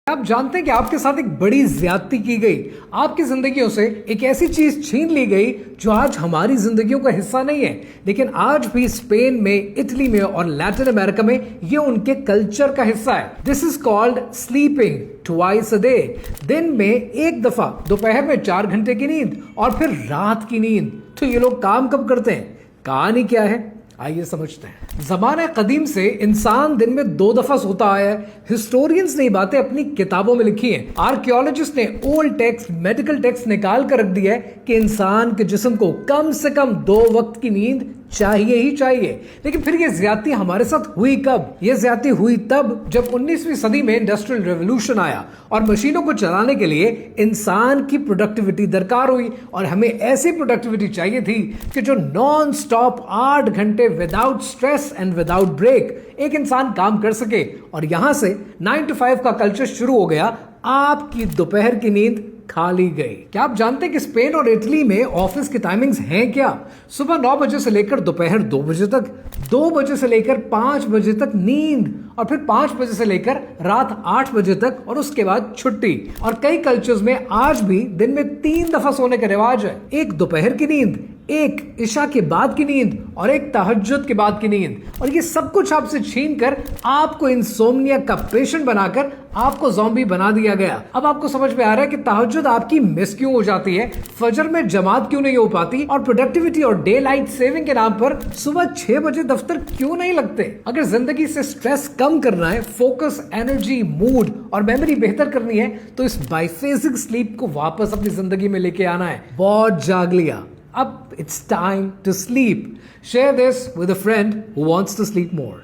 आप जानते हैं कि आपके साथ एक बड़ी ज्यादती की गई, आपकी जिंदगियों से एक ऐसी चीज छीन ली गई जो आज हमारी जिंदगियों का हिस्सा नहीं है, लेकिन आज भी स्पेन में, इटली में और लैटिन अमेरिका में ये उनके कल्चर का हिस्सा है। This is called sleeping twice a day. दिन में एक दफा, दोपहर में 4 घंटे की नींद और फिर रात की नींद। तो ये लोग काम कब करते हैं? कहानी क्या है, आइए समझते हैं। ज़माने कदीम से इंसान दिन में 2 दफा सोता आया है। हिस्टोरियंस ने ये बातें अपनी किताबों में लिखी हैं। आर्कियोलॉजिस्ट ने ओल्ड टेक्स्ट, मेडिकल टेक्स्ट निकाल कर रख दिया है कि इंसान के जिस्म को कम से कम 2 वक्त की नींद चाहिए ही चाहिए। लेकिन फिर ये ज्यादती हमारे साथ हुई कब? ये ज्यादती हुई तब जब 19वीं सदी में इंडस्ट्रियल रेवोल्यूशन आया और मशीनों को चलाने के लिए इंसान की प्रोडक्टिविटी दरकार हुई और हमें ऐसी प्रोडक्टिविटी चाहिए थी कि जो नॉन स्टॉप 8 घंटे without stress and without break एक इंसान काम कर सके। और यहां से 9 to 5 का कल्चर शुरू हो गया। आपकी दोपहर की नींद खा ली गई। क्या आप जानते हैं कि स्पेन और इटली में ऑफिस की टाइमिंग्स हैं क्या? सुबह 9 बजे से लेकर दोपहर 2 बजे तक, 2 बजे से लेकर 5 बजे तक नींद और फिर 5 बजे से लेकर रात 8 बजे तक और उसके बाद छुट्टी। और कई कल्चर्स में आज भी दिन में 3 दफा सोने का रिवाज है। एक दोपहर की नींद, एक इशा के बाद की नींद और एक तहज्जुद के बाद की नींद। और ये सब कुछ आपसे छीन कर आपको इंसोम्निया का पेशेंट बनाकर आपको ज़ॉम्बी बना दिया गया। अब आपको समझ में आ रहा है कि तहज्जुद आपकी मिस क्यों हो जाती है, फजर में जमात क्यों नहीं हो पाती और प्रोडक्टिविटी और डे लाइट सेविंग के नाम पर सुबह 6 बजे दफ्तर क्यों नहीं लगते। अगर जिंदगी से स्ट्रेस कम करना है, फोकस, एनर्जी, मूड और मेमोरी बेहतर करनी है तो इस बाइफेजिक स्लीप को वापस अपनी जिंदगी में लेके आना है। बहुत जाग लिया, अब it's time to sleep. Share this with a friend who wants to sleep more.